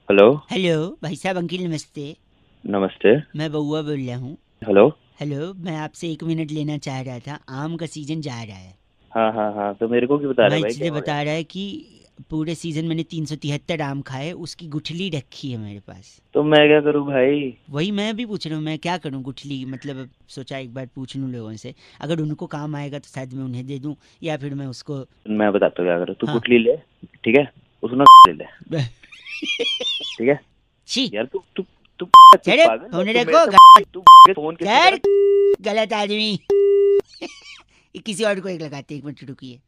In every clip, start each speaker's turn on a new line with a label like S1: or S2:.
S1: Hello.
S2: Hello भाई साहब, uncle नमस्ते।
S1: नमस्ते।
S2: मैं बउआ बोल रहा हूँ।
S1: हेलो।
S2: हेलो, मैं आपसे 1 मिनट लेना चाह रहा था। आम का सीजन जा रहा है।
S1: हाँ हाँ हाँ, तो मेरे को क्यों बता रहे
S2: मैं
S1: भाई, क्या
S2: इसलिए
S1: हो गया?
S2: बता रहा है कि पूरे सीजन मैंने 373 आम खाए, उसकी गुठली रखी है मेरे पास।
S1: तो मैं क्या करूँ भाई?
S2: वही मैं भी पूछ रहा हूँ, मैं क्या करूँ गुठली, मतलब अब सोचा एक बार पूछ लूँ लोगों से। अगर उनको काम आएगा तो शायद मैं उन्हें दे दूँ, या फिर मैं उसको।
S1: मैं बताता हूँ क्या करो। तू
S2: हाँ।
S1: गुठली ले, ठीक है? उसको ना ले ले, ठीक है?
S2: छी।
S1: यार तू तू तू तू
S2: चले
S1: पागल है?
S2: फोन
S1: तू मेरे
S2: रखो।
S1: से तू फोन किससे
S2: सर,
S1: करा?
S2: गलत आदमी। किसी और को एक लगाते, 1 मिनट रुकिए।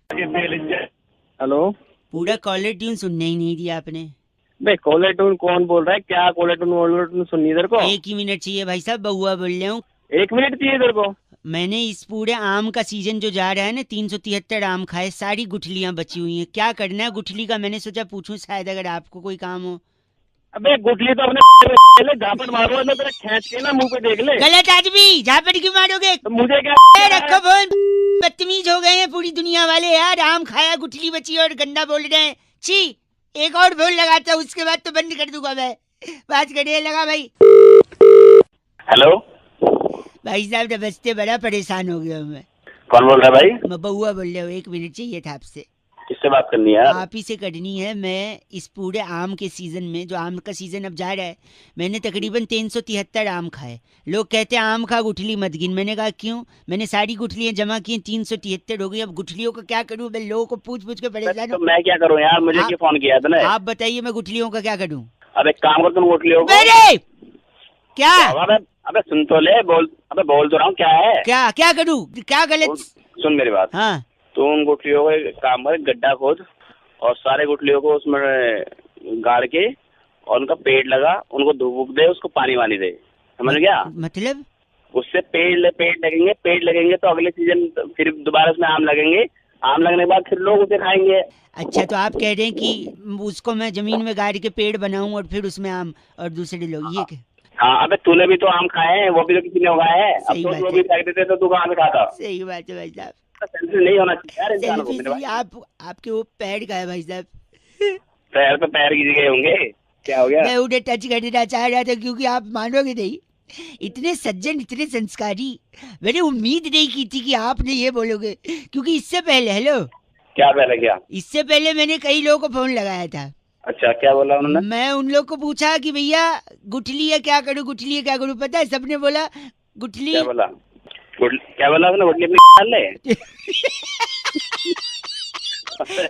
S3: हेलो।
S2: पूरा कॉलर ट्यून सुनने ही नहीं दिया आपने।
S3: भाई कॉलर टून कौन बोल रहा है? क्या कॉलर टून वॉलर टून सुननी इधर को?
S2: 1 ही मिनट चाहिए भाई साहब, बउआ बोल रहा हूँ।
S3: 1 मिनट चाहिए इधर को?
S2: मैंने इस पूरे आम का सीजन जो जा रहा है ना, 373 आम खाए, सारी गुठलियां बची हुई हैं। क्या करना है गुठली का, मैंने सोचा पूछूं, शायद अगर आपको कोई काम हो।
S3: अबे गुठली तो अपने ले झापट मारो ना, तेरा खींच के ना मुंह पे देख ले।
S2: गलत आदमी, झापड़ क्यों मारोगे?
S3: तो मुझे क्या
S2: रखो फोन। बदतमीज हो गए हैं पूरी दुनिया वाले यार। आम खाया, गुठली बची और गंदा बोल रहे हैं। छी। एक और फोन लगाता हूँ, उसके बाद तो बंद कर दूंगा मैं। बात करिए, लगा भाई।
S3: हेलो।
S2: भाई साहब नमस्ते, बड़ा परेशान हो गया हूँ मैं।
S3: कौन बोल रहा है भाई?
S2: मैं बउआ बोल रहा हूँ। 1 मिनट चाहिए था आपसे।
S3: किससे बात करनी है यार?
S2: आप ही से करनी है। मैं इस पूरे आम के सीजन में, जो आम का सीजन अब जा रहा है, मैंने तकरीबन 373 आम खाए। लोग कहते हैं आम खा गुठली मत गिन। मैंने कहा क्यों? मैंने सारी गुठलियां जमा की, 373 हो गई। अब गुठलियों का क्या करूं? मैं लोगों को पूछ पूछ के परेशान
S3: तो
S2: हूं।
S3: मैं क्या करूँ यार? मुझे
S2: आप
S3: क्यों फोन किया तूने?
S2: आप बताइए, मैं गुठलियों का क्या करूं?
S3: अब एक काम कर, तुम गुठलियों को
S2: मेरे क्या
S3: क्या हुआ? अबे सुन तो ले, बोल। अबे बोल तो रहा हूँ, क्या है?
S2: क्या क्या करूं? क्या गलत?
S3: सुन मेरी बात।
S2: हाँ।
S3: तू उन गुठलियों को एक काम कर, गड्ढा खोद और सारे गुठलियों को उसमें गाड़ के और उनका पेड़ लगा, उनको धूप वूप दे, उसको पानी वानी दे। समझ गया?
S2: मतलब
S3: उससे पेड़ लगेंगे तो अगले सीजन फिर दोबारा उसमें आम लगेंगे। आम लगने के बाद फिर लोग उसे खाएंगे।
S2: अच्छा, तो आप कह रहे हैं कि उसको मैं जमीन में गाड़ के पेड़ बनाऊं और फिर उसमें आम और दूसरे लोग, ये क्या?
S3: हाँ, अबे तूने भी तो आम खाए हैं, वो भी तो किसी ने उगाए हैं। अब
S2: सही
S3: तो
S2: बात
S3: लोग
S2: है।
S3: भी खाते थे तो तू कहाँ से खाता?
S2: सही बात है भाई साहब।
S3: सेंसिटिव नहीं होना चाहिए यार इंसान को
S2: सेल्फी
S3: मेरे
S2: सही।
S3: भाई।
S2: आपके वो पैर का है भाई साहब।
S3: पैर पे पैर गिर गए होंगे। क्या हो गया?
S2: मैं उन्हें टच करना चाह रहा था, क्योंकि आप मानोगे नहीं, इतने सज्जन, इतने संस्कारी, मैंने उम्मीद नहीं की थी कि आपने ये बोलोगे। क्योंकि इससे पहले, हेलो,
S3: क्या पहले क्या?
S2: इससे पहले मैंने कई लोगों को फोन लगाया था।
S3: अच्छा, क्या बोला उन्होंने?
S2: मैं उन लोग को पूछा कि भैया गुठली है क्या करूं, गुठली है क्या करूं? पता है सबने बोला गुठली।
S3: क्या बोला? क्या बोला उसने? गुठली अपनी डाल ले।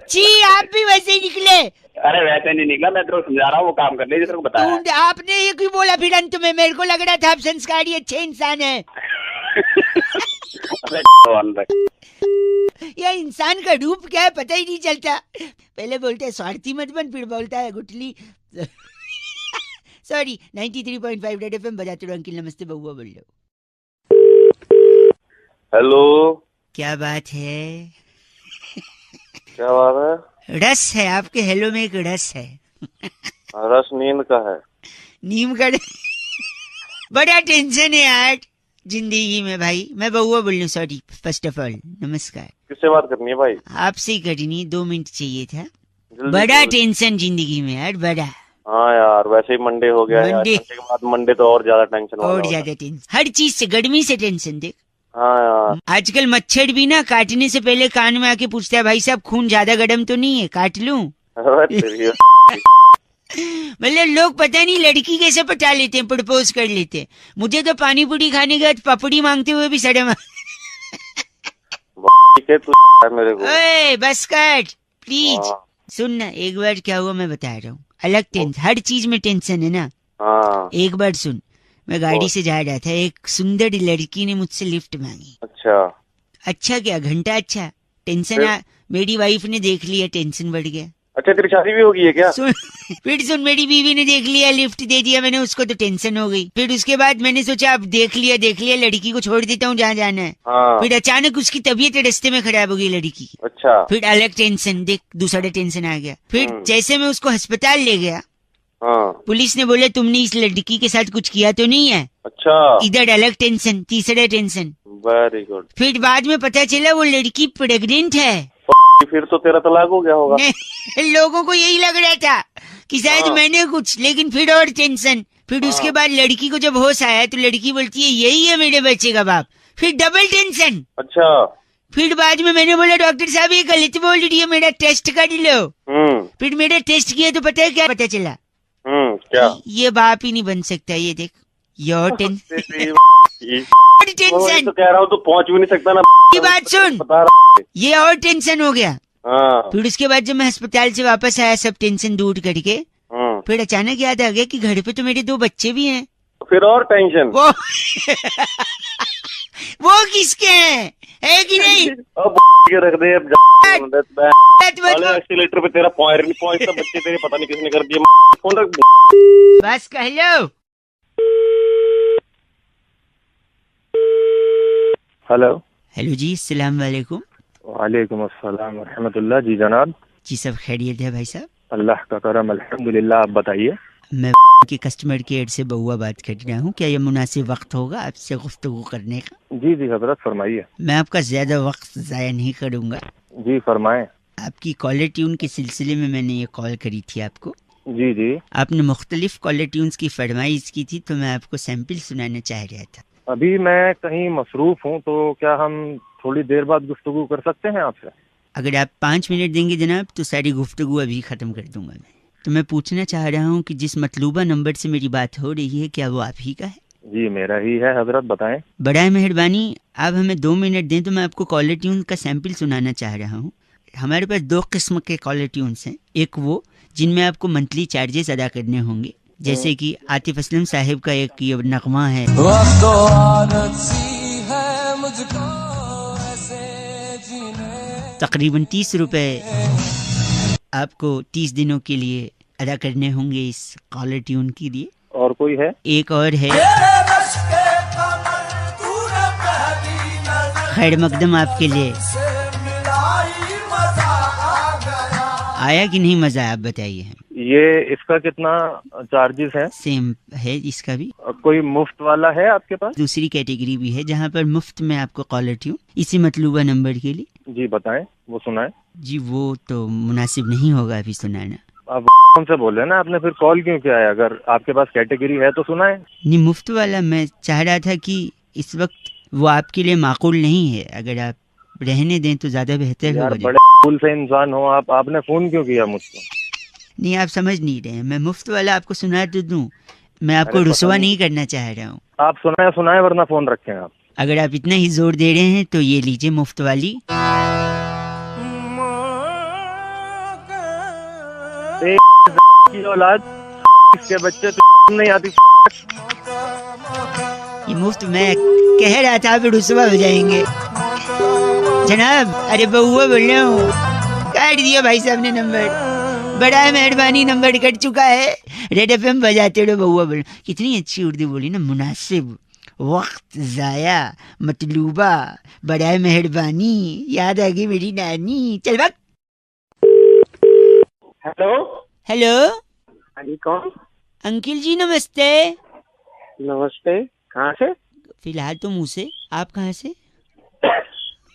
S2: छी, आप भी वैसे ही निकले।
S3: अरे वैसे नहीं निकला, मैं तेरे को समझा रहा हूँ, वो काम कर ले जो तेरे को बताया है।
S2: आपने ये क्यों बोला फिर अंत में? मेरे को लग रहा था आप संस्कारी अच्छे इंसान हैं।
S3: अबे भगवान रख।
S2: ये इंसान का रूप क्या है पता ही नहीं चलता। पहले बोलते हैं स्वार्थी मत बन, फिर बोलता है गुठली। सॉरी। 93.5 रेड एफएम बजाते रहो। अंकिल नमस्ते, बउआ बोल रहे हो।
S4: हेलो।
S2: क्या बात है?
S4: क्या बात है?
S2: रस है आपके हेलो में, एक रस है।
S4: रस नींद का है।
S2: नीम का। बड़ा टेंशन है यार जिंदगी में भाई। मैं बउआ बोल रही हूँ, सॉरी। फर्स्ट ऑफ ऑल नमस्कार।
S4: किससे बात करनी है भाई?
S2: आपसे ही करनी, 2 मिनट चाहिए था।
S4: जल्दी
S2: बड़ा
S4: बोल।
S2: टेंशन जिंदगी में यार, बड़ा।
S4: हाँ यार, वैसे ही मंडे हो गया है।
S2: मंडे।
S4: संडे के बाद मंडे तो और ज्यादा टेंशन वाला
S2: और
S4: होता है।
S2: ज्यादा टेंशन, हर चीज से, गर्मी से टेंशन। देख,
S4: हाँ यार।
S2: आजकल मच्छर भी ना काटने से पहले कान में आके पूछता है, भाई साहब खून ज्यादा गर्म तो नहीं है, काट लूं?
S4: अरे तेरी।
S2: मतलब लोग पता नहीं लड़की कैसे पटा लेते हैं, प्रपोज कर लेते हैं। मुझे तो पानी पूरी खाने के बाद पपड़ी मांगते हुए भी शर्म।
S4: ठीक है, तू है मेरे को।
S2: ओए बस कर प्लीज।
S4: हाँ।
S2: सुन ना, एक बार क्या हुआ मैं बता रहा हूँ। अलग टेंशन, हर चीज में टेंशन है ना।
S4: हाँ।
S2: एक बार सुन, मैं गाड़ी से जा रहा था, एक सुंदर लड़की ने मुझसे लिफ्ट मांगी।
S4: अच्छा।
S2: अच्छा क्या, घंटा अच्छा। टेंशन
S4: फिर?
S2: मेरी वाइफ ने देख लिया, टेंशन बढ़ गया।
S4: अच्छा, तेरी शादी भी होगी है क्या?
S2: सुन, फिर सुन, मेरी बीवी ने देख लिया, लिफ्ट दे दिया मैंने उसको, तो टेंशन हो गई। फिर उसके बाद मैंने सोचा अब देख लिया लड़की को छोड़ देता हूँ जहाँ जाना है।
S4: हाँ।
S2: फिर अचानक उसकी तबीयत रास्ते में खराब हो गई लड़की की।
S4: अच्छा।
S2: फिर अलग टेंशन, देख दूसरा टेंशन आ गया। फिर जैसे मैं उसको अस्पताल ले गया,
S4: हाँ।
S2: पुलिस ने बोला तुमने इस लड़की के साथ कुछ किया तो नहीं है।
S4: अच्छा।
S2: इधर अलग टेंशन, तीसरा टेंशन।
S4: Very good.
S2: फिर बाद में पता चला वो लड़की प्रेग्नेंट है।
S4: फिर तो तेरा तलाक हो गया होगा।
S2: नहीं, लोगों को यही लग रहा था कि शायद मैंने कुछ, लेकिन फिर और टेंशन। फिर उसके बाद लड़की को जब होश आया तो लड़की बोलती है यही है मेरे बच्चे का बाप। फिर डबल टेंशन।
S4: अच्छा।
S2: फिर बाद में मैंने बोला डॉक्टर साहब ये गलत बोल रही है, मेरा टेस्ट कर लो। फिर मेरा टेस्ट किया तो पता है क्या पता चला?
S4: क्या?
S2: ये बाप ही नहीं बन सकता। ये देख, योर टेंशन।
S4: तो कह रहा हूँ, तो पहुँच भी नहीं सकता ना।
S2: की बात सुन,
S4: बता रहा।
S2: ये और टेंशन हो गया।
S4: हाँ।
S2: फिर उसके बाद जब मैं अस्पताल से वापस आया सब टेंशन दूर करके, फिर अचानक याद आ गया कि घर पे तो मेरे 2 बच्चे भी हैं।
S4: फिर और टेंशन।
S2: वो किसके हैं, है कि नहीं?
S4: अब के रख दे। अब एक्सीलेटर पे तेरा पॉइंट नहीं पहुंचता, बच्चे तेरे पता नहीं किसने कर दिया। फोन रख।
S2: बस कह लो।
S4: हेलो।
S2: हेलो जी, अस्सलाम वालेकुम।
S4: वालेकुम अस्सलाम व रहमतुल्लाह। जी जनाब।
S2: जी सब खैरियत है भाई साहब?
S4: अल्लाह का करम अल्हम्दुलिल्लाह। आप बताइए।
S2: मैं की कस्टमर केयर से बउआ बात कर रहा हूँ। क्या ये मुनासिब वक्त होगा आपसे गुफ्तगू करने का?
S4: जी जी हजरत फरमाइए।
S2: मैं आपका ज्यादा वक्त जाया नहीं करूँगा।
S4: जी फरमाएं।
S2: आपकी कॉलर ट्यून के सिलसिले में मैंने ये कॉल करी थी आपको।
S4: जी जी।
S2: आपने मुख्तलिफ कॉलर ट्यून्स की फरमाइश की थी तो मैं आपको सैंपल सुनाना चाह रहा था।
S4: अभी मैं कहीं मसरूफ हूँ, तो क्या हम थोड़ी देर बाद गुफ्तगू कर सकते हैं आपसे?
S2: अगर आप 5 मिनट देंगे जनाब तो सारी गुफ्तगू अभी ख़त्म कर दूंगा मैं। तो मैं पूछना चाह रहा हूँ कि जिस मतलूबा नंबर से मेरी बात हो रही है क्या वो आप ही का है?
S4: जी मेरा ही है हजरत, बताएं।
S2: बड़ा मेहरबानी आप हमें 2 मिनट दें तो मैं आपको कॉलर ट्यून का सैंपल सुनाना चाह रहा हूँ। हमारे पास 2 किस्म के कॉलर ट्यून्स हैं। एक वो जिनमें आपको मंथली चार्जेस अदा करने होंगे, जैसे कि आतिफ असलम साहिब का एक ये नगमा है, तकरीबन 30 रुपए आपको 30 दिनों के लिए अदा करने होंगे इस कॉलर ट्यून के लिए।
S4: और कोई है? एक
S2: और है, खैर मकदम आपके लिए। आया कि नहीं मजा, आप बताइए।
S4: ये इसका कितना चार्जेस है?
S2: सेम है इसका भी।
S4: कोई मुफ्त वाला है आपके पास?
S2: दूसरी कैटेगरी भी है जहाँ पर मुफ्त में आपको कॉलर ट्यून इसी मतलूबा नंबर के लिए।
S4: जी बताएं, वो सुनाएं।
S2: जी वो तो मुनासिब नहीं होगा अभी सुनाना।
S4: आप हमसे बोल रहे हैं ना, आपने फिर कॉल क्यों किया है? अगर आपके पास कैटेगरी है तो सुनाएं।
S2: नहीं, मुफ्त वाला मैं चाह रहा था कि इस वक्त वो आपके लिए माकूल नहीं है, अगर आप रहने दें तो ज्यादा बेहतर होगा।
S4: बड़े फूल से इंसान हो आप, आपने फोन क्यों किया मुझको?
S2: नहीं आप समझ नहीं रहे हैं, मैं मुफ्त वाला आपको सुना तो दूं, मैं आपको रुसवा नहीं करना चाह रहा हूँ।
S4: आप सुनाए वरना फोन रखें आप।
S2: अगर आप इतना ही जोर दे रहे हैं तो ये लीजिए मुफ्त वाली।
S4: की औलाद इसके बच्चे तो नहीं आती।
S2: ये मुफ्त मैं कह रहा था, आप रुसवा हो जाएंगे जनाब। अरे बउआ बोल रहा हूँ, काट दिया भाई साहब ने नंबर। बड़ा मेहरबानी, नंबर कट चुका है। रेड एफएम बजाते रहो। बउआ बोल, कितनी अच्छी उर्दू बोली ना, मुनासिब, वक्त जाया, मतलूबा, बड़ा मेहरबानी, याद आ गई मेरी नानी। चल वक्त।
S5: Hello
S2: hello.
S5: हाँ जी, कौन?
S2: अंकिल जी नमस्ते।
S5: नमस्ते। कहाँ से?
S2: फिलहाल तो मुँह से, आप कहाँ से?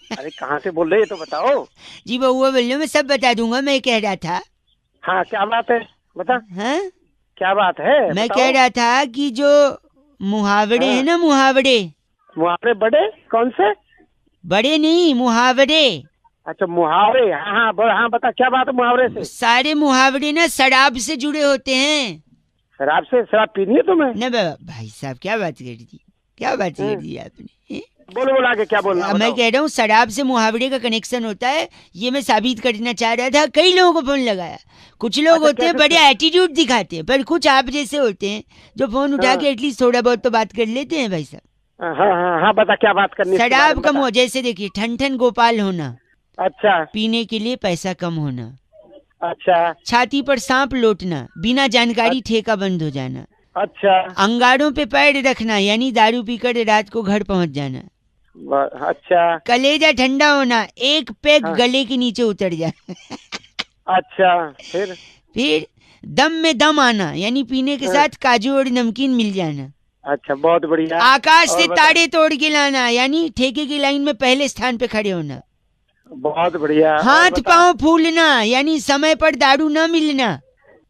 S5: अरे कहाँ से बोल रहे हैं तो बताओ।
S2: जी बउआ बोल रहे, मैं सब बता दूंगा। मैं कह रहा था।
S5: हाँ क्या बात है बता।
S2: हाँ
S5: क्या बात है?
S2: मैं
S5: बताओ।
S2: कह रहा था कि जो मुहावरे हैं ना, मुहावरे
S5: बड़े कौन से?
S2: बड़े नहीं, मुहावरे।
S5: अच्छा मुहावरे। हाँ हाँ बता क्या बात है मुहावरे से?
S2: सारे मुहावरे ना शराब से जुड़े होते हैं।
S5: शराब से? शराब पीनी है तुम्हें?
S2: न भाई साहब क्या बात कर दी, क्या बात कर दी आपने?
S5: बोलो आगे क्या बोलना?
S2: मैं कह रहा हूँ शराब से मुहावरे का कनेक्शन होता है, ये मैं साबित करना चाह रहा था। कई लोगों को फोन लगाया। कुछ लोग होते हैं बड़े एटीट्यूड दिखाते हैं, पर कुछ आप जैसे होते हैं जो फोन उठा के एटलीस्ट थोड़ा बहुत तो बात कर लेते हैं भाई साहब।
S5: हाँ बता क्या बात करनी?
S2: शराब का मुँह, जैसे देखिए ठन गोपाल होना।
S5: अच्छा।
S2: पीने के लिए पैसा कम होना।
S5: अच्छा।
S2: छाती पर सांप लौटना, बिना जानकारी ठेका बंद हो जाना।
S5: अच्छा।
S2: अंगारों पे पैर रखना, यानी दारू पीकर रात को घर पहुंच जाना।
S5: अच्छा।
S2: कलेजा ठंडा होना, एक पैक गले के नीचे उतर जाना।
S5: अच्छा। फिर
S2: दम में दम आना, यानी पीने के साथ काजू और नमकीन मिल जाना।
S5: अच्छा बहुत बढ़िया।
S2: आकाश से तारे तोड़ के लाना, यानी ठेके की लाइन में पहले स्थान पे खड़े होना।
S5: बहुत बढ़िया। और
S2: हाथ
S5: बता,
S2: पांव फूलना यानी समय पर दारू न मिलना।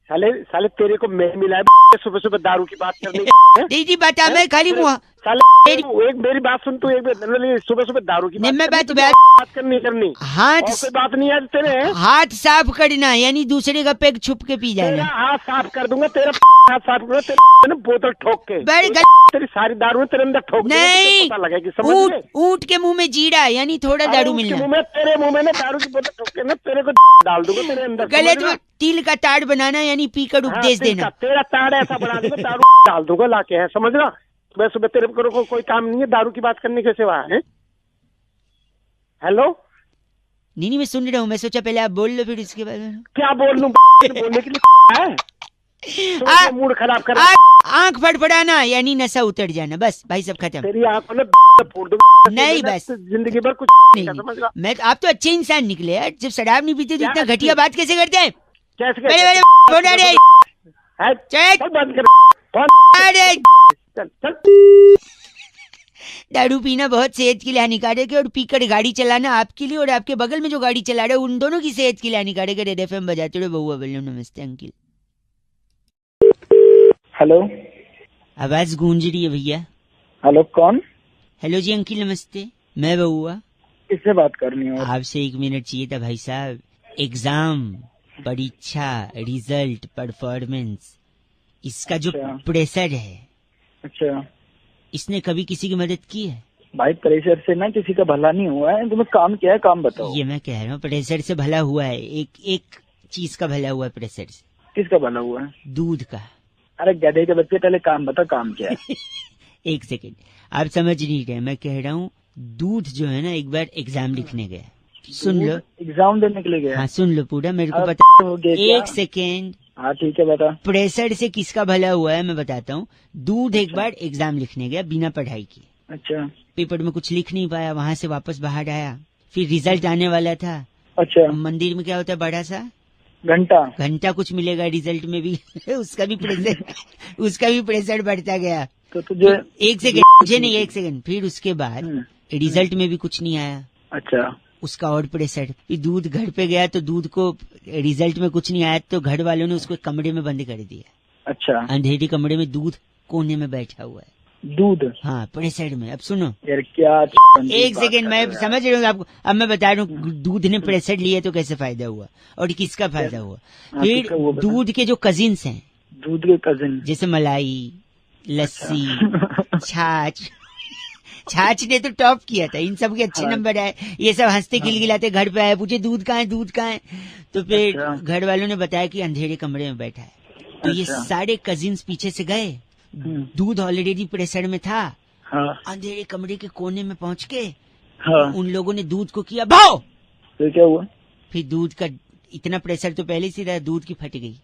S5: साले साले तेरे को मैं मिला है सुबह सुबह दारू की बात करने की।
S2: दीदी बता, मैं खाली मुँह
S5: साले एक मेरी बात सुन, तू एक सुबह सुबह दारू की
S2: नहीं, मैं
S5: बात करनी
S2: हाथ
S5: और कोई बात नहीं है तेरे।
S2: हाथ साफ करना यानी दूसरे का पेग छुप के पी
S5: तेरा
S2: जाना।
S5: हाथ साफ कर दूंगा, तेरा हाथ साफ करूंगा, तेरे बोतल ठोक के
S2: बड़ी
S5: तेरी सारी दारू में तेरे अंदर ठोक दूंगा,
S2: नहीं,
S5: तुझे पता लगेगा। समझ गए?
S2: ऊंट के मुंह में जीरा यानी थोड़ा दारू
S5: उसके
S2: मिलना।
S5: मुंह में, तेरे मुंह में ना दारू की बोतल ठोक के ना तेरे को डाल दूंगा तेरे अंदर।
S2: गलत
S5: समझ गए?
S2: तिल का ताड़ बनाना यानी पीकर उपदेश देना।
S5: तेरा ताड़ ऐसा बना दूंगा, दारू डाल दूंगा लाके, है समझ रहा। सुबह सुबह तेरे को कोई काम नहीं है दारू की बात करने के सिवा है। हेलो,
S2: नहीं मैं सुन रहा हूँ, मैं सोचा पहले आप बोल लो फिर उसके बाद
S5: क्या बोल लूं? बोलने के लिए है तो मूड खराब कर।
S2: आंख फड़फड़ाना यानी नशा उतर जाना। बस भाई सब खत्म।
S5: तेरी आंखों में फोड़ दूंगा।
S2: नहीं बस
S5: जिंदगी भर कुछ
S2: नहीं,
S5: समझ रहा।
S2: मैं आप तो अच्छे इंसान निकले यार। जब शराब नहीं पीते तो
S5: क्या
S2: इतना
S5: अच्छी?
S2: घटिया बात कैसे करते हैं?
S5: कैसे
S2: बड़े बड़े बोल रहे
S5: है?
S2: चल
S5: चल बंद कर फोन।
S2: अरे
S5: चल चल।
S2: दारू पीना बहुत सेहत के लिए हानिकारक है और पीकर गाड़ी चलाना आपके लिए और आपके बगल में जो गाड़ी चला रहे हैं उन दोनों की सेहत के लिए हानिकारक है। रेड एफएम बजाते रहो। बहुआ बोलो नमस्ते अंकिल।
S6: हेलो,
S2: आवाज गूंज रही है भैया।
S6: हेलो कौन?
S2: हेलो जी अंकिल नमस्ते, मैं बहुआ।
S6: किससे बात करनी है?
S2: आपसे 1 मिनट चाहिए था भाई साहब। एग्जाम, परीक्षा, रिजल्ट, परफॉर्मेंस, इसका जो
S6: अच्छा।
S2: प्रेशर है,
S6: अच्छा
S2: इसने कभी किसी की मदद की है?
S6: भाई, प्रेशर से ना किसी का भला नहीं हुआ है। तुम्हें काम क्या है, काम बताओ।
S2: ये मैं कह रहा हूँ प्रेशर से भला हुआ है। एक चीज का भला हुआ है प्रेशर से।
S6: किसका भला हुआ है?
S2: दूध का।
S6: अरे गधे के बच्चे, पहले काम बता, काम क्या है?
S2: 1 सेकेंड, आप समझ नहीं रहे। मैं कह रहा हूँ दूध जो है ना, एक बार एग्जाम लिखने गया। सुन लो,
S6: एग्जाम देने के लिए गया?
S2: हाँ सुन लो पूरा, मेरे को
S6: अब
S2: पता।
S6: हो गया क्या?
S2: 1 सेकेंड,
S6: हाँ ठीक है, बता।
S2: प्रेशर से किसका भला हुआ है मैं बताता हूँ। दूध एक बार एग्जाम लिखने गया बिना पढ़ाई के।
S6: अच्छा
S2: पेपर में कुछ लिख नहीं पाया, वहां से वापस बाहर आया। फिर रिजल्ट आने वाला था।
S6: अच्छा,
S2: मंदिर में क्या होता है, बड़ा सा
S6: घंटा
S2: कुछ मिलेगा रिजल्ट में भी। उसका भी प्रेशर बढ़ता गया।
S6: तो तुझे
S2: 1 सेकेंड, मुझे नहीं 1 सेकेंड। फिर उसके बाद रिजल्ट में भी कुछ नहीं आया।
S6: अच्छा,
S2: उसका और प्रेशर। फिर दूध घर पे गया तो दूध को रिजल्ट में कुछ नहीं आया तो घर वालों ने उसको कमरे में बंद कर दिया।
S6: अच्छा,
S2: अंधेरे कमरे में दूध कोने में बैठा हुआ है।
S6: दूध?
S2: हाँ प्रेशर में। अब सुनो
S6: यार क्या
S2: 1 सेकेंड, मैं समझ रहा हूँ आपको। अब मैं बता रहा हूँ दूध ने प्रेशर लिया तो कैसे फायदा हुआ और किसका फायदा हुआ। फिर दूध के जो कजिन्स हैं,
S6: दूध के कजिन,
S2: जैसे मलाई, लस्सी, छाछ ने तो टॉप किया था। इन सब के अच्छे नंबर आए। ये सब हंसते खिलखिलाते घर पे आए, पूछे दूध कहाँ है। तो फिर घर वालों ने बताया कि अंधेरे कमरे में बैठा है। तो ये सारे कजिन्स पीछे से गए। दूध ऑलरेडी प्रेशर में था। अंधेरे कमरे के कोने में पहुंच के उन लोगों ने दूध को किया भाव।
S6: तो क्या हुआ?
S2: फिर दूध का इतना प्रेशर तो पहले से था, दूध की फट गई।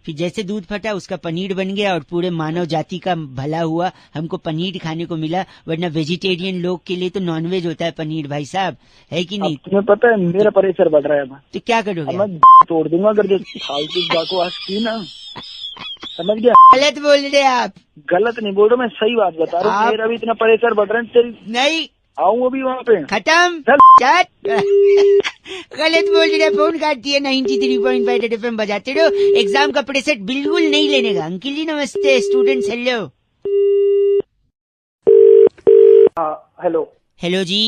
S2: फिर जैसे दूध फटा उसका पनीर बन गया और पूरे मानव जाति का भला हुआ। हमको पनीर खाने को मिला, वरना वेजिटेरियन लोग के लिए तो नॉनवेज होता है पनीर भाई साहब, है कि नहीं?
S6: तुम्हें पता है मेरा प्रेशर बढ़ रहा है।
S2: तो क्या करोगे?
S6: मैं तोड़ दूंगा अगर जो फालतू बकवास की ना, समझ गया?
S2: गलत बोल रहे आप।
S6: गलत नहीं बोल रहा, मैं सही बात बता रहा हूँ। मेरा भी इतना प्रेशर बढ़ रहा है। तेरी
S2: नहीं
S6: आऊँ अभी वहाँ पे।
S2: खत्म। गलत बोल रहे, फोन काटती है। 93.5 रेड एफएम बजाते रहो। एग्जाम का प्रेशर बिल्कुल नहीं लेने का। अंकिल जी नमस्ते, स्टूडेंट्स हेलो।
S6: हेलो।
S2: हेलो जी।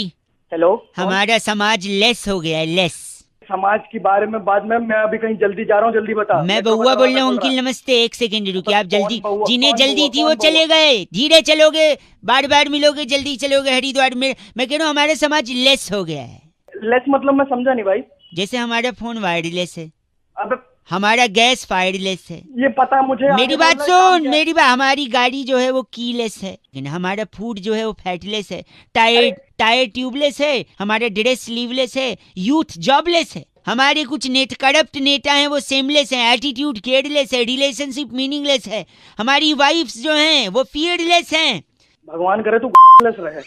S6: हेलो।
S2: हमारा समाज लेस हो गया है, लेस।
S6: समाज के बारे में बाद में, मैं अभी कहीं जल्दी जा रहा हूँ, जल्दी बता।
S2: मैं बहुआ बोल रहा हूँ। अंकिल नमस्ते, 1 सेकेंड रुकिए आप। जल्दी जिन्हें जल्दी थी वो चले गए। धीरे चलोगे, बार बार मिलोगे, जल्दी चलोगे हरिद्वार में। मैं कह रहा हूँ हमारा समाज लेस हो गया है।
S6: लेस मतलब मैं समझा नहीं भाई।
S2: जैसे हमारा फोन वायरलेस है,
S6: अब
S2: हमारा गैस फायरलेस है।
S6: ये पता मुझे।
S2: मेरी बात सुन, मेरी बात। हमारी गाड़ी जो है वो कीलेस है, लेकिन हमारा फूड जो है वो फैटलेस है। टायर ट्यूबलेस है, हमारा ड्रेस स्लीवलेस है, यूथ जॉबलेस है। हमारे कुछ करप्ट नेता हैं वो सेमलेस हैं, एटीट्यूड केयरलेस है, रिलेशनशिप मीनिंगलेस है। हमारी वाइफ्स जो हैं वो फियरलेस हैं।
S6: भगवान करे तू लेस रहे।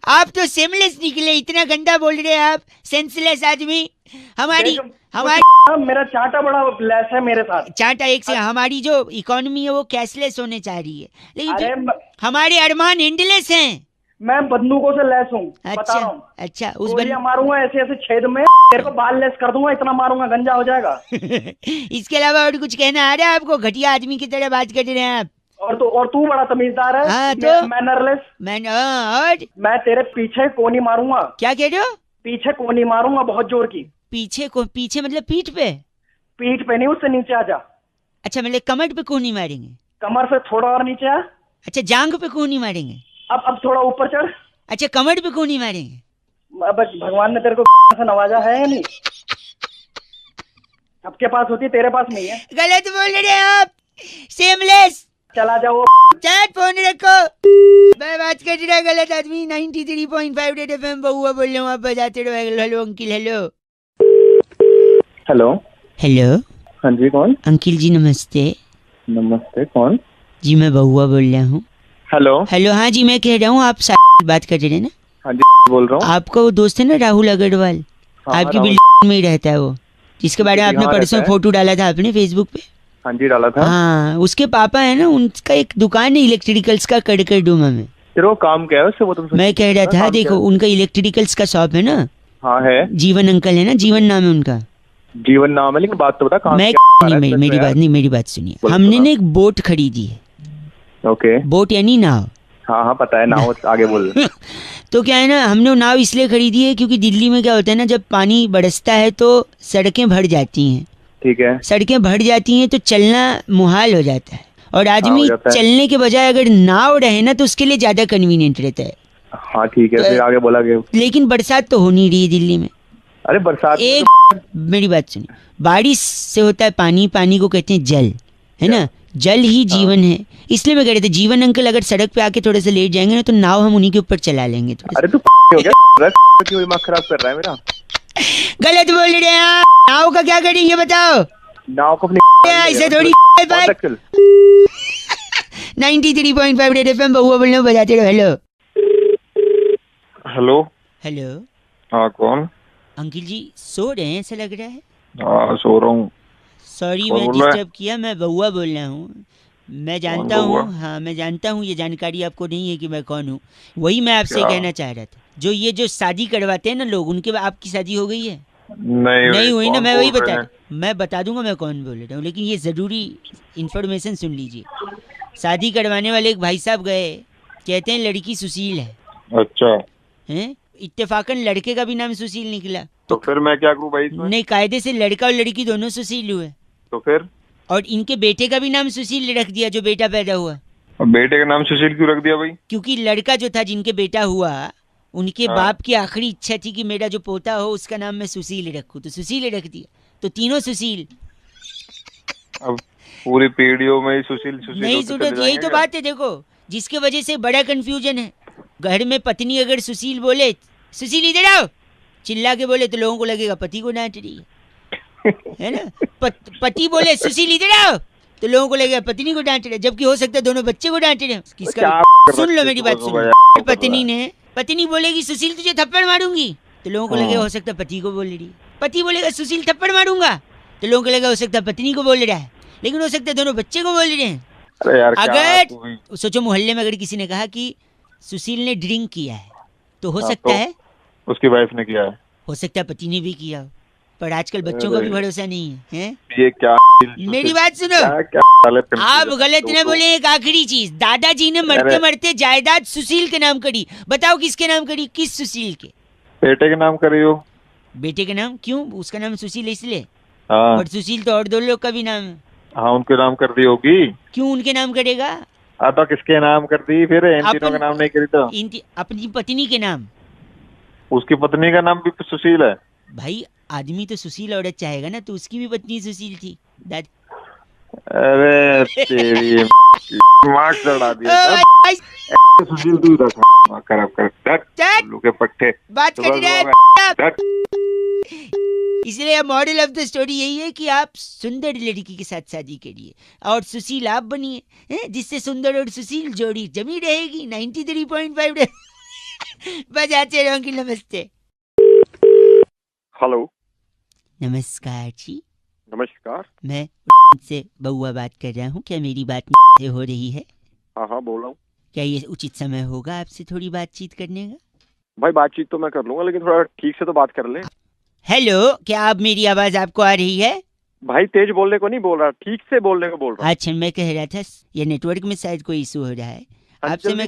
S2: आप तो सेमलेस निकले, इतना गंदा बोल रहे हैं आप, सेंसलेस आदमी। हमारी
S6: मेरा चाटा बड़ा लेस है मेरे साथ।
S2: चाटा एक से हमारी जो इकोनॉमी है वो कैशलेस होने चाह रही है, लेकिन हमारे अरमान एंडलेस हैं।
S6: मैं बंदूकों से लैस हूँ, बता
S2: अच्छा
S6: रहा हूँ।
S2: अच्छा उस
S6: गोलियां मारूंगा ऐसे ऐसे छेद में, तेरे को बाल लेस कर दूंगा, इतना मारूंगा गंजा हो जाएगा।
S2: इसके अलावा और कुछ कहना आ रहा है आपको? घटिया आदमी की तरह बात कर रहे हैं आप।
S6: और तू बड़ा तमीजदार है।
S2: हाँ, तो?
S6: मैनरलेस।
S2: और
S6: मैं तेरे पीछे कोनी मारूंगा।
S2: क्या कह रहे हो?
S6: पीछे कोनी मारूंगा बहुत जोर की।
S2: पीछे मतलब पीठ पे?
S6: पीठ पे नहीं, उससे नीचे आ जा।
S2: अच्छा मतलब कमर पे कोनी मारेंगे?
S6: कमर से थोड़ा और नीचे आ।
S2: अच्छा जांग पे कोनी मारेंगे?
S6: अब थोड़ा ऊपर चढ़।
S2: अच्छा कमर पे कोनी मारेंगे?
S6: अब भगवान ने तेरे को से नवाजा है या नहीं? सबके पास होती है, तेरे पास नहीं है।
S2: गलत बोल रहे हैं आप, सेमलेस।
S6: चला जाओ।
S2: चल फोन रखो, मैं बात कर रहा गलत आदमी। 93.5 रेड एफएम बहुआ बोल रहा हूँ, आप बजाते रहो। Hello uncle. Hello
S4: hello.
S2: Hello
S4: हाँ जी, कौन?
S2: अंकिल जी नमस्ते।
S4: नमस्ते, कौन?
S2: जी मैं बहुआ बोल रहा हूँ।
S4: हेलो।
S2: हेलो हाँ जी मैं कह रहा हूँ, आप बात कर रहे हैं ना?
S4: हाँ जी बोल रहा हूँ।
S2: आपका वो दोस्त है ना राहुल अग्रवाल,
S4: हाँ,
S2: आपकी
S4: राहुल।
S2: बिल्डिंग में ही रहता है वो, जिसके बारे में आपने
S4: यहाँ
S2: परसों
S4: रहता है।
S2: फोटो डाला था आपने फेसबुक पे।
S4: हाँ जी डाला था।
S2: हाँ उसके पापा है ना, उनका एक दुकान है इलेक्ट्रिकल्स का कड़कड़डूमा में।
S4: तेरे को काम क्या है उससे, वो तुम?
S2: मैं कह रहा था
S4: काम
S2: देखो
S4: क्या है?
S2: उनका इलेक्ट्रिकल्स का शॉप है ना।
S4: हाँ है।
S2: जीवन अंकल है ना, जीवन नाम है उनका।
S4: जीवन नाम है, लेकिन बात तो बता काम
S2: मैं
S4: क्या
S2: नहीं,
S4: है
S2: मेरी
S4: इसमें यार?
S2: बात नहीं, मेरी बात सुनिए।
S4: बोलो,
S2: हमने
S4: सुना।
S2: ना एक बोट खरीदी है।
S4: ओके।
S2: बोट यानी नाव।
S4: हाँ हाँ पता है, नाम आगे बोल।
S2: तो क्या है ना, हमने वो नाव इसलिए खरीदी है क्योंकि दिल्ली में क्या होता है ना, जब पानी बरसता है तो सड़कें भर जाती हैं।
S4: ठीक है।
S2: सड़कें भर जाती हैं तो चलना मुहाल हो जाता है, और आदमी
S4: जाता है।
S2: चलने के बजाय अगर नाव रहे ना तो उसके लिए ज्यादा कन्वीनियंट रहता है।
S4: हाँ ठीक है, फिर आगे बोला गया।
S2: लेकिन बरसात तो हो नहीं रही है दिल्ली में।
S4: अरे बरसात में
S2: एक मेरी बात सुनिए, बारिश से होता है पानी, पानी को कहते हैं जल, है ना? जल ही जीवन है। इसलिए मैं कह रहे थे जीवन अंकल अगर सड़क पे आके थोड़े से लेट जाएंगे ना तो नाव हम उन्हीं के ऊपर चला लेंगे थोड़े से।
S4: अरे तू हो गया? क्यों दिमाग खराब कर रहा है मेरा?
S2: गलत बोल रहे हैं आप। नाव का क्या करेंगे बताओ?
S4: नाव को अपनी
S2: ऐसे थोड़ी बात।
S4: चल।
S2: 93.5 रेड एफएम बहुआ बोल रहा हूँ, बजाते रहो। Hello
S7: hello.
S2: हेलो
S7: हाँ कौन?
S2: अंकिल जी सो रहे हैं ऐसा लग रहा है।
S7: हाँ सो रहा हूँ।
S2: सॉरी
S7: कौन
S2: मैं
S7: बोल रहा है?
S2: डिस्टर्ब किया, मैं बहुआ बोल रहा हूँ। मैं जानता
S7: कौन
S2: हूँ,
S7: बउआ?
S2: हाँ मैं जानता हूँ, ये जानकारी आपको नहीं है कि मैं कौन हूँ। वही मैं आपसे
S7: क्या?
S2: कहना चाह रहा था, जो ये जो शादी करवाते हैं ना लोग, उनके आपकी शादी हो गई है?
S7: नहीं
S2: नहीं हुई ना,
S7: कौन
S2: मैं वही
S7: बोल रहे हैं?
S2: मैं बता दूंगा मैं कौन बोल रहा हूँ, लेकिन ये ज़रूरी इन्फॉर्मेशन सुन लीजिए। शादी करवाने वाले एक भाई साहब गए, कहते हैं लड़की सुशील है।
S7: अच्छा
S2: हैं? इत्तेफाकन लड़के का भी नाम सुशील निकला।
S7: तो फिर मैं क्या करूँ भाई इसमें?
S2: नहीं, कायदे से लड़का और लड़की दोनों सुशील हुए,
S7: तो फिर
S2: और इनके बेटे का भी नाम सुशील रख दिया, जो बेटा पैदा हुआ।
S7: अब बेटे का नाम सुशील क्यों रख दिया भाई?
S2: क्योंकि लड़का जो था जिनके बेटा हुआ, उनके
S7: हाँ।
S2: बाप की आखिरी इच्छा थी कि मेरा जो पोता हो उसका नाम मैं सुशील रखूं, तो सुशील रख दिया, तो तीनों सुशील।
S7: अब पूरी पीढ़ियों में ही सुशील सुशील
S2: नहीं
S7: होते
S2: सुनो,
S7: चले
S2: यही
S7: जाएंगे
S2: तो
S7: क्या?
S2: बात है। देखो जिसके वजह से बड़ा कंफ्यूजन है। घर में पत्नी अगर सुशील बोले, सुशील इधर आओ, चिल्ला के बोले, तो लोगों को लगेगा पति को डांट रही है ना? पति बोले सुशील इधर आओ, तो लोगों को लगेगा पत्नी को डांट रहे हैं, जबकि हो सकता है दोनों बच्चे को डांट रहे हैं। किसका?
S7: क्या
S2: सुन लो
S7: बच्चे
S2: मेरी बात,
S7: सुबह
S2: सुन
S7: सुबह
S2: लो। पत्नी बोलेगी सुशील तुझे थप्पड़ मारूंगी, तो लोगों को
S7: हाँ।
S2: लगेगा हो सकता है पति को बोल रही है। पति बोलेगा सुशील थप्पड़ मारूंगा, तो लोगों को लगेगा हो सकता है पत्नी को बोल रहा है, लेकिन हो सकता है दोनों बच्चे को बोल रहे हैं।
S7: अरे यार क्या
S2: अगर
S7: तू भी-
S2: सोचो मोहल्ले में अगर किसी ने कहा कि सुशील ने ड्रिंक किया है, तो हो
S7: हाँ,
S2: सकता
S7: तो
S2: है,
S7: उसकी वाइफ ने किया है।
S2: हो सकता है पति ने भी किया हो, पर आजकल बच्चों का भी
S7: अरे।
S2: भरोसा नहीं है, हैं?
S7: ये क्या
S2: मेरी बात सुनो,
S7: क्या क्या साले तुम-
S2: आप गलत
S7: तो-
S2: न बोले। एक आखिरी चीज, दादाजी ने मरते
S7: अरे।
S2: मरते जायदाद सुशील के नाम करी। बताओ किसके नाम करी? किस सुशील के?
S7: बेटे के नाम करी हो?
S2: बेटे के नाम क्यों? उसका नाम सुशील है इसलिए,
S7: हाँ
S2: और सुशील तो और दो लोग का भी नाम है।
S7: हाँ उनके नाम कर दी होगी।
S2: क्यों उनके नाम करेगा?
S7: हाँ तो किसके नाम कर दी फिर? इन तीनों
S2: अपन-
S7: का नाम नहीं करी तो?
S2: अपनी पत्नी के नाम।
S7: उसकी पत्नी का नाम भी सुशील है।
S2: भाई आदमी तो सुशील औरत चाहेगा ना, तो उसकी भी पत्नी सुशील थी।
S7: अरे तेरी दिमाग चढ़ा दिया। सुशील तू रख दिमाग खराब कर
S2: चल।
S7: उल्लू के पट्टे।
S2: बात
S7: सुबह
S2: कर रहे
S7: सुबह
S2: हैं।
S7: धक।
S2: इसलिए मॉडल ऑफ द स्टोरी यही है कि आप सुंदर लड़की के साथ शादी करिए और सुशील आप बनिए, हैं? जिससे सुंदर और सुशील जोड़ी जमी रहेगी। 93.5 बजाते रहो कि नमस्ते।
S4: हेलो।
S2: नमस्कार जी,
S4: नमस्कार।
S2: मैं से बउआ बात कर रहा हूँ। क्या मेरी बात से हो रही है?
S4: हाँ हाँ बोल रहा हूँ।
S2: क्या ये उचित समय होगा आपसे थोड़ी बातचीत करने का?
S4: भाई बातचीत तो मैं कर लूंगा, लेकिन थोड़ा ठीक से तो बात कर ले।
S2: हेलो, क्या आप मेरी आवाज आपको आ रही है?
S4: भाई तेज बोलने को नहीं बोल रहा, ठीक से बोलने को बोल रहा हूँ।
S2: अच्छा, मैं कह रहा था ये नेटवर्क में शायद कोई इशू हो रहा है आपसे। मैं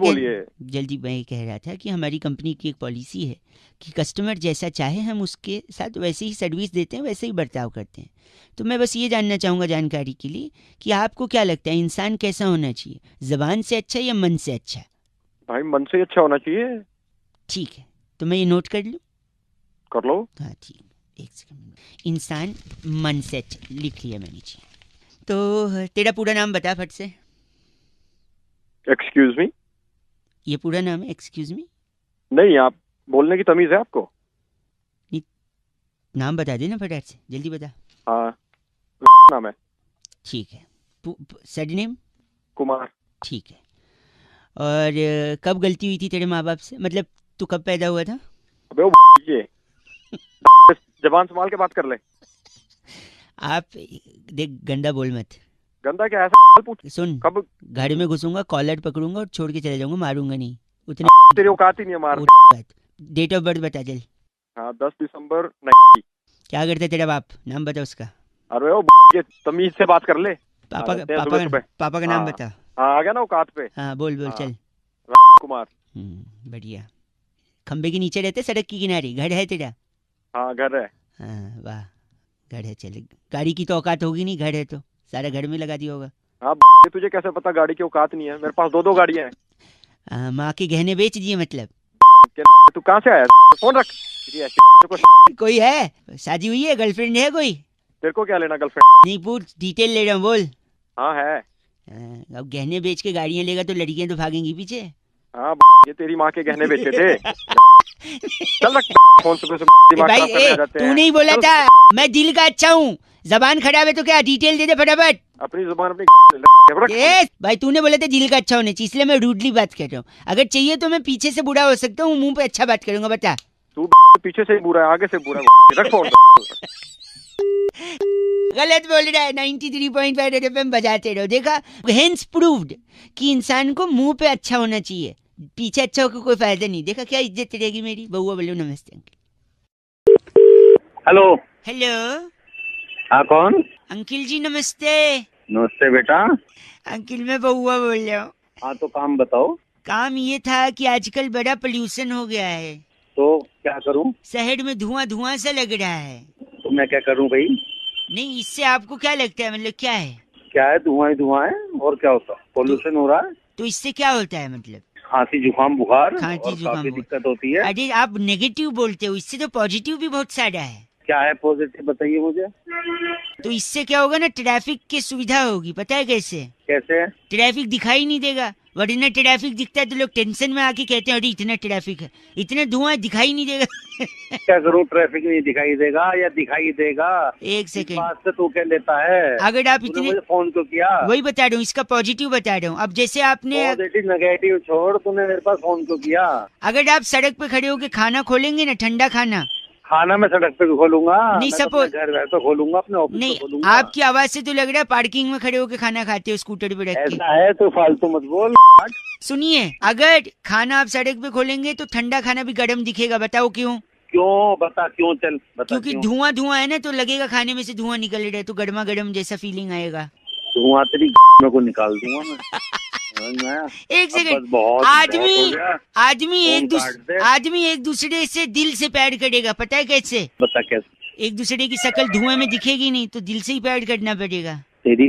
S2: जल्दी मैं कह रहा था कि हमारी कंपनी की एक पॉलिसी है कि कस्टमर जैसा चाहे हम उसके साथ वैसे ही सर्विस देते हैं, वैसे ही बर्ताव करते हैं। तो मैं बस ये जानना चाहूँगा जानकारी के लिए कि आपको क्या लगता है इंसान कैसा होना चाहिए, जबान से अच्छा या मन से अच्छा?
S4: भाई मन से अच्छा होना चाहिए।
S2: ठीक है, तो मैं ये नोट कर लूँ?
S4: कर लो।
S2: हाँ ठीक, एक सेकंड। इंसान मन से अच्छा, लिख लिया मैंने जी। तो तेरा पूरा नाम बता फट से।
S4: Excuse me?
S2: ये पूरा नाम है एक्सक्यूज मी?
S4: नहीं, आप बोलने की तमीज है आपको?
S2: नाम बता देना फटाफट से, जल्दी बता।
S4: हाँ नाम है।
S2: ठीक है। सरनेम?
S4: कुमार।
S2: ठीक है। और कब गलती हुई थी तेरे माँ बाप से, मतलब तू कब पैदा हुआ था?
S4: अबे वो ये जबान संभाल के बात कर ले।
S2: आप देख, गंदा बोल मत।
S4: गंदा क्या है? पूछ।
S2: सुन,
S4: कब
S2: घर में घुसूंगा, कॉलर पकड़ूंगा और छोड़ के चले जाऊंगा, मारूंगा नहीं। उतने
S4: तेरी औकात ही नहीं है मारने।
S2: डेट ऑफ बर्थ बता चल।
S4: हाँ 10 दिसंबर।
S2: क्या करता है तेरा बाप, नाम बता उसका।
S4: अरे वो ये तमीज से बात कर ले।
S2: पापा का नाम बता।
S4: हाँ आ गया ना औकात पे।
S2: हाँ बोल बोल चल।
S4: कुमार।
S2: बढ़िया। खंबे के नीचे रहते, सड़क की किनारे घर है तेरा?
S4: हाँ घर है।
S2: हाँ वाह, घर है। चल, गाड़ी की तो औकात होगी नहीं, घर है तो सारा घर में लगा दिया होगा।
S4: हाँ तुझे कैसे पता गाड़ी की औकात नहीं है? मेरे पास 2 गाड़ियां हैं।
S2: माँ के गहने बेच दिए मतलब?
S4: तू कहाँ से आया? फोन रख।
S2: कोई है, शादी हुई है, गर्लफ्रेंड है कोई?
S4: तेरे को क्या लेना गर्लफ्रेंड?
S2: नहीं पूछ, डिटेल ले रहा हूँ, बोल।
S4: हाँ है।
S2: अब गहने बेच के गाड़ियाँ लेगा तो लड़कियाँ तो भागेंगी पीछे।
S4: हाँ ये तेरी माँ के गहने बेचे थे। चल रख फोन से
S2: भाई। तू नहीं बोला था मैं दिल का अच्छा हूँ, जबान खराब है तो क्या? डिटेल दे दे फटाफट।
S4: अपनी जुबान अपनी।
S2: भाई तूने बोला था दिल का अच्छा होने चाहिए, इसलिए मैं रूडली बात कर रहा हूँ। अगर चाहिए तो मैं पीछे से बुरा हो सकता हूँ, मुंह पे अच्छा बात करूंगा। बता।
S4: तू पीछे से बुरा है, आगे से बुरा। रख फोन।
S2: गलत बोल रहा है। 93.5 रेड एफएम बजाते रहो। देखा, हेंस प्रूव्ड कि इंसान को मुंह पे अच्छा होना चाहिए, पीछे अच्छा होकर कोई फायदा नहीं। देखा क्या इज्जत रहेगी मेरी। बउआ बोलो नमस्ते अंकल।
S3: हेलो।
S2: हेलो।
S3: हाँ कौन?
S2: अंकिल जी नमस्ते।
S3: नमस्ते बेटा।
S2: अंकिल मैं बउआ बोल रहा हूँ।
S3: हाँ तो काम बताओ।
S2: काम ये था कि आजकल बड़ा पोल्यूशन हो गया है,
S3: तो क्या करूँ?
S2: शहर में धुआं धुआं सा लग रहा है।
S3: तो मैं क्या करूँ भाई?
S2: नहीं, इससे आपको क्या लगता है, मतलब क्या है?
S3: क्या है, धुआं ही धुआं है और क्या होता है? पोल्यूशन हो रहा है
S2: तो इससे क्या होता है, मतलब?
S3: खांसी जुकाम बुखार
S2: खांसी
S3: और
S2: जुकाम
S3: काफी
S2: बुखार।
S3: दिक्कत होती है।
S2: अरे आप नेगेटिव बोलते हो, इससे तो पॉजिटिव भी बहुत सारा है।
S3: क्या है पॉजिटिव बताइए मुझे।
S2: तो इससे क्या होगा ना, ट्रैफिक की सुविधा होगी। पता है कैसे?
S3: कैसे?
S2: ट्रैफिक दिखाई नहीं देगा, वरना ट्रैफिक दिखता है तो लोग टेंशन में आके कहते हैं अरे इतना ट्रैफिक है, इतना धुआं दिखाई नहीं देगा।
S3: क्या करूं, ट्रैफिक नहीं दिखाई देगा या दिखाई देगा?
S2: एक सेकंड,
S3: बात से तू क्या लेता है?
S2: अगर आप इतने
S3: मुझे फोन क्यों किया?
S2: वही बता रहा हूँ, इसका पॉजिटिव बता रहा हूँ। अब जैसे आपने
S3: पॉजिटिव नेगेटिव छोड़, तूने मेरे पास फोन क्यों किया?
S2: अगर आप सड़क पे खड़े होके खाना खोलेंगे ना, ठंडा खाना
S3: मैं सड़क पे खोलूंगा
S2: नहीं,
S3: मैं
S2: सपोज
S3: घर पे खोलूंगा, अपने ऑफिस
S2: नहीं,
S3: पे खोलूंगा।
S2: आपकी आवाज से तो लग रहा है पार्किंग में खड़े होके खाना खाते हो स्कूटर पे रख के।
S3: ऐसा है तो फालतू मत बोल।
S2: सुनिए, अगर खाना आप सड़क पे खोलेंगे तो ठंडा खाना भी गर्म दिखेगा। बताओ क्यों?
S3: क्यों बता, क्यों चल बता।
S2: क्योंकि धुआं धुआं है ना, तो लगेगा खाने में से धुआं निकल रहा है, तो गर्मा गर्म जैसा फीलिंग आएगा।
S3: धुआं तेरी में को निकाल दूंगा मैं।
S2: एक सेकंड, आदमी एक दूसरे से दिल से प्यार करेगा। पता है कैसे?
S3: बता कैसे?
S2: एक दूसरे की शक्ल धुआं में दिखेगी नहीं, तो दिल से ही प्यार करना पड़ेगा।
S3: तेरी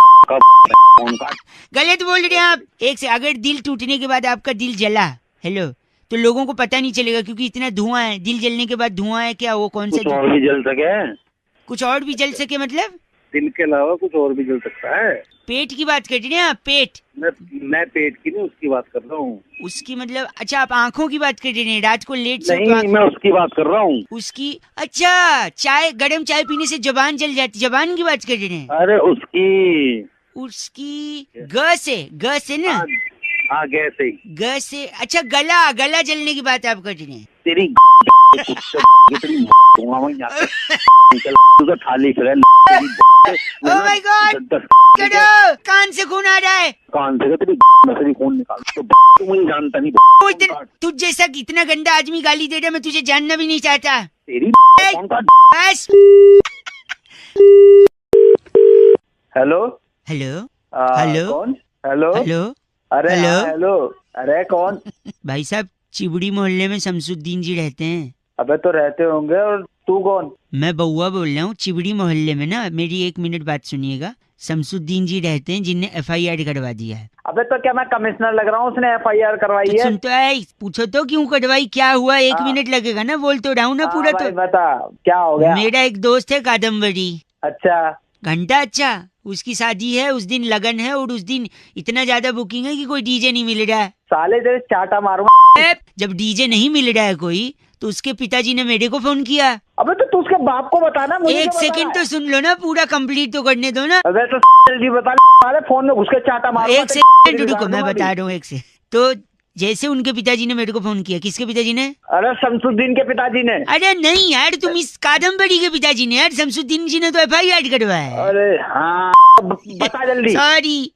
S2: गलत बोल रहे हैं आप। एक से अगर दिल टूटने के बाद आपका दिल जला, हेलो, तो लोगों को पता नहीं चलेगा, क्योंकि इतना धुआं है। दिल जलने के बाद धुआं है क्या, वो कौन सा?
S3: कुछ और भी जल सके?
S2: कुछ और भी जल सके मतलब?
S3: दिल के अलावा कुछ और भी जल सकता है।
S2: पेट की बात कर रहे हैं आप? पेट?
S3: मैं पेट की नहीं, उसकी बात कर रहा हूँ।
S2: उसकी मतलब? अच्छा, आप आंखों की बात कर रहे हैं, रात को लेट से?
S3: नहीं, मैं उसकी बात कर रहा हूँ।
S2: उसकी? अच्छा, चाय, गरम चाय पीने से जबान जल जाती, जबान की बात कर रहे हैं?
S3: अरे उसकी
S2: ग से ना?
S3: हाँ गैस से।
S2: ग से? अच्छा, गला जलने की बात आप कर रहे हैं?
S3: तेरी थाली
S2: ओह माय गॉड, कान से खून आ रहा है।
S6: कान से तेरी नसली खून निकाल तो तू मुझे जानता नहीं।
S2: तुझ जैसा इतना गंदा आदमी गाली दे रहा है, मैं तुझे जानना भी नहीं चाहता।
S6: तेरी कौन का
S2: बस।
S1: हेलो
S2: हेलो हेलो
S1: कौन? हेलो
S2: हेलो
S1: अरे
S2: हेलो?
S1: हाँ, हेलो अरे कौन?
S2: भाई साहब, चिबड़ी मोहल्ले में शमसुद्दीन जी रहते हैं।
S1: अबे तो रहते होंगे, और तू कौन?
S2: मैं बउआ बोल रहा हूँ। चिबड़ी मोहल्ले में ना, मेरी 1 मिनट बात सुनिएगा। शमसुद्दीन जी रहते हैं जिनने FIR करवा दिया है।
S1: अबे तो क्या मैं कमिश्नर लग रहा हूँ? उसने FIR करवाई
S2: तो
S1: है?
S2: सुन तो है, पूछो तो क्यों कटवाई, क्या हुआ? 1 मिनट लगेगा ना, बोल तो रहा हूँ ना
S1: हाँ
S2: पूरा।
S1: भाई
S2: तो
S1: बता क्या हो गया?
S2: मेरा एक दोस्त है कादम्बरी।
S1: अच्छा
S2: घंटा अच्छा, उसकी शादी है, उस दिन लगन है, और उस दिन इतना ज्यादा बुकिंग है कि कोई डीजे नहीं मिल रहा है।
S1: साले तेरे चाटा मारूंगा।
S2: जब डीजे नहीं मिल रहा है कोई, तो उसके पिताजी ने मेरे को फोन किया।
S1: अबे तो तू उसके बाप को बताना, मुझे
S2: एक
S1: क्या बता
S2: सेकंड
S1: रहा
S2: तो
S1: है?
S2: सुन लो ना, पूरा कंप्लीट तो करने दो ना।
S1: अबे तो जल्दी बता, साले फोन में घुस के चाटा मारूंगा।
S2: एक सेकंड रुको, मैं बता रहा हूँ एक से। तो जैसे उनके पिताजी ने मेरे को फोन किया। किसके पिताजी ने?
S1: अरे शमसुद्दीन के पिताजी ने।
S2: अरे नहीं यार, तुम इस कादम्बरी के पिताजी ने। यार शमसुद्दीन जी ने तो FIR करवाया है।
S1: अरे हाँ बता जल्दी।
S2: सॉरी।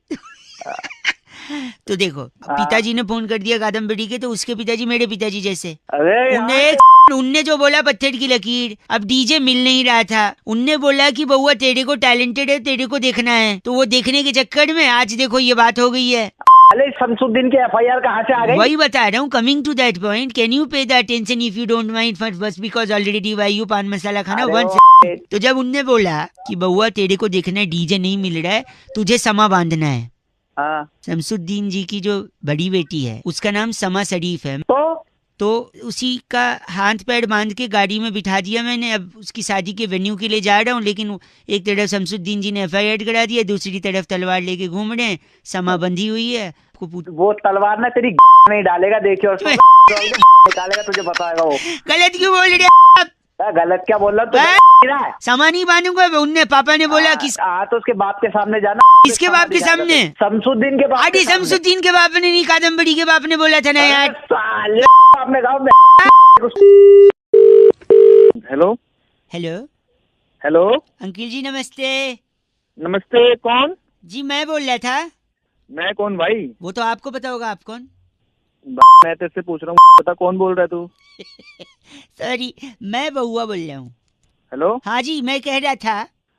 S2: तो देखो, पिताजी ने फोन कर दिया कादम्बरी के, तो उसके पिताजी मेरे पिताजी जैसे।
S1: अरे
S2: उनने जो बोला पत्थर की लकीर। अब डीजे मिल नहीं रहा था, उनने बोला कि बउआ तेरे को टैलेंटेड है, तेरे को देखना है। तो वो देखने के चक्कर में आज देखो ये बात हो गई है।
S1: अरे शमसुद्दीन के FIR कहाँ से आ गई?
S2: वही बता रहा हूँ, coming to that point. Can you pay the attention if you don't mind for बस because already why you paan masala खाना
S1: अरे
S2: वन।
S1: वो-
S2: तो जब उनने बोला कि बउआ तेरे को देखना है, डीजे नहीं मिल रहा है, तुझे समा बांधना है।
S1: हाँ
S2: शमसुद्दीन जी की जो बड़ी बेटी है, उसका नाम समा शरीफ है। तो उसी का हाथ पैर बांध के गाड़ी में बिठा दिया मैंने। अब उसकी शादी के वेन्यू के लिए जा रहा हूँ, लेकिन एक तरफ शमसुद्दीन जी ने FIR करा दिया, दूसरी तरफ तलवार लेके घूम रहे हैं, समा बंधी हुई है।
S1: वो तलवार ना तेरी नहीं डालेगा, देखियो और निकालेगा, तुझे बताएगा वो।
S2: गलत क्यों बोल रहे हैं आप?
S1: गलत क्या बोल रहा तू?
S2: समा नहीं बांधूंगा। उनने पापा ने बोला कि
S1: तो उसके बाप के सामने जाना।
S2: किसके बाप के सामने?
S1: शमसुद्दीन के बाप।
S2: अरे शमसुद्दीन के बाप ने नहीं, कादम्बरी के बाप ने बोला था ना यार।
S1: साले आपने कहा। हेलो
S2: हेलो
S1: हेलो
S2: अंकिल जी, नमस्ते।
S1: नमस्ते, कौन?
S2: जी मैं बोल रहा था।
S1: मैं कौन भाई?
S2: वो तो आपको पता होगा, आप कौन?
S1: मैं तेरे से पूछ रहा हूँ, पता कौन बोल रहा है तू?
S2: सॉरी, मैं बउआ बोल रहा हूँ।
S1: हेलो
S2: हाँ जी, मैं कह रहा था,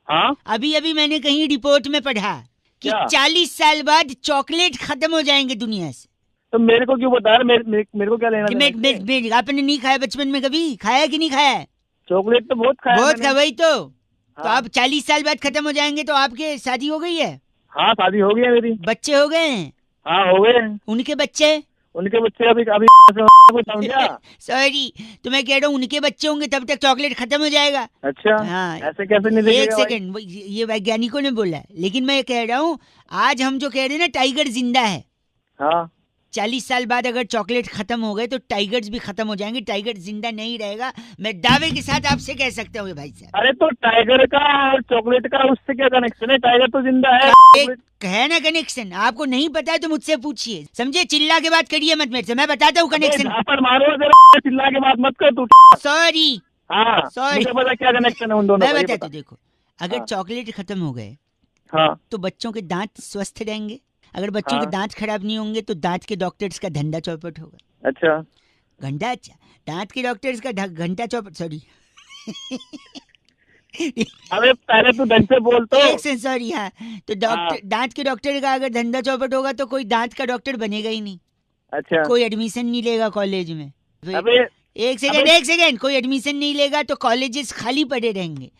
S1: हाँ
S2: अभी अभी मैंने कहीं रिपोर्ट में पढ़ा कि
S1: क्या?
S2: 40 साल बाद चॉकलेट खत्म हो जाएंगे दुनिया से।
S1: तो मेरे को क्यों बता रहा? मेरे को क्या लेना देना?
S2: आपने नहीं खाया बचपन में? कभी खाया कि नहीं खाया?
S1: चॉकलेट तो बहुत खाया
S2: बहुत
S1: मैंने।
S2: खा, वही तो। तो
S1: हाँ।
S2: आप 40 साल बाद खत्म हो जाएंगे, तो आपके शादी हो गई है?
S1: हाँ शादी हो गई है मेरी।
S2: बच्चे हो गए हैं?
S1: हाँ हो गए हैं।
S2: उनके बच्चे?
S1: उनके बच्चे अभी अभी समझा?
S2: सॉरी, तो मैं कह रहा हूँ उनके बच्चे होंगे तब तक चॉकलेट खत्म हो जाएगा।
S1: अच्छा
S2: हाँ।
S1: ऐसे कैसे नहीं
S2: एक
S1: देखेगा भाई?
S2: सेकंड, ये वैज्ञानिकों ने बोला है, लेकिन मैं कह रहा हूँ आज हम जो कह रहे हैं ना, टाइगर जिंदा है।
S1: हाँ
S2: 40 साल बाद अगर चॉकलेट खत्म हो गए तो टाइगर्स भी खत्म हो जाएंगे, टाइगर जिंदा नहीं रहेगा। मैं दावे के साथ आपसे कह सकता हूँ भाई साहब।
S1: अरे तो टाइगर का और चॉकलेट का उससे क्या कनेक्शन है? टाइगर तो जिंदा है।
S2: एक है ना कनेक्शन, आपको नहीं पता है तो मुझसे पूछिए, समझे? चिल्ला के बात करिए मत मेरे से, मैं बताता हूँ कनेक्शन।
S1: पर मारो जरा, चिल्ला के बात मत कर तू।
S2: सॉरी
S1: हाँ
S2: Sorry.
S1: मुझे पता क्या कनेक्शन है उन दोनों
S2: मैं
S1: का, ये
S2: बताता
S1: बता।
S2: हूँ। देखो, अगर
S1: हाँ।
S2: चॉकलेट खत्म हो गए
S1: हाँ
S2: तो बच्चों के दांत स्वस्थ रहेंगे। अगर बच्चों के
S1: हाँ।
S2: दांत खराब नहीं होंगे तो दांत के डॉक्टर्स का धंधा चौपट होगा।
S1: अच्छा
S2: घंटा अच्छा, दांत के डॉक्टर्स का घंटा चौपट, सॉरी।
S1: अबे पहले तू ढंग से बोल तो।
S2: एक से सॉरी। हाँ, तो डॉक्टर, दांत के डॉक्टर का अगर धंधा चौपट होगा तो कोई दांत का डॉक्टर बनेगा ही नहीं।
S1: अच्छा
S2: कोई एडमिशन नहीं लेगा कॉलेज में।
S1: अबे
S2: एक सेकंड, कोई एडमिशन नहीं लेगा तो कॉलेजेस खाली पड़े रहेंगे।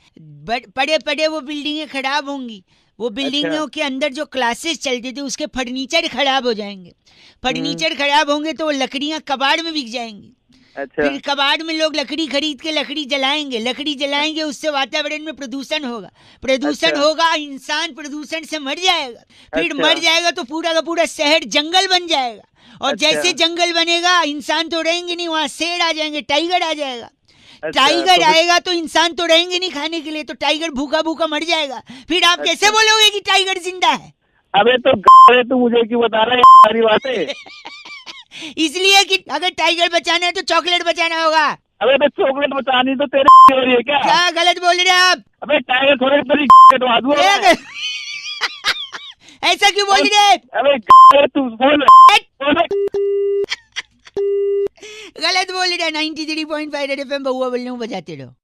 S2: पड़े पड़े वो बिल्डिंगें खराब होंगी। वो बिल्डिंगों के अंदर जो क्लासेस चलते थे उसके फर्नीचर खराब हो जाएंगे। फर्नीचर खराब होंगे तो वो लकड़ियां कबाड़ में बिक जाएंगी।
S1: अच्छा
S2: फिर कबाड़ में लोग लकड़ी खरीद के लकड़ी जलाएंगे, उससे वातावरण में प्रदूषण होगा। प्रदूषण
S1: अच्छा।
S2: होगा, इंसान प्रदूषण से मर जाएगा। फिर
S1: अच्छा।
S2: मर जाएगा तो पूरा का पूरा शहर जंगल बन जाएगा। और
S1: अच्छा।
S2: जैसे जंगल बनेगा, इंसान तो रहेंगे नहीं, वहाँ शेर आ जाएंगे, टाइगर आ जाएगा।
S1: अच्छा,
S2: टाइगर
S1: तो
S2: आएगा तो इंसान तो रहेंगे नहीं खाने के लिए, तो टाइगर भूखा भूखा मर जाएगा। फिर आप कैसे बोलोगे कि टाइगर जिंदा है?
S1: अबे तो तू मुझे क्यों बता रहा है सारी बातें?
S2: इसलिए कि अगर टाइगर बचाना है तो चॉकलेट बचाना होगा।
S1: अबे तो चॉकलेट बचानी तो तेरे हो रही है क्या?
S2: क्या गलत बोल रहे हैं आप?
S3: अबे टाइगर थोड़े तेरी कटवा दूंगा मैं।
S2: ऐसा क्यों बोल रहे?
S3: अबे तू बोल
S2: गलत बोल रहे। 93.5 रेड एफएम बहुआ बोल रहे हूँ, बजाते रहो।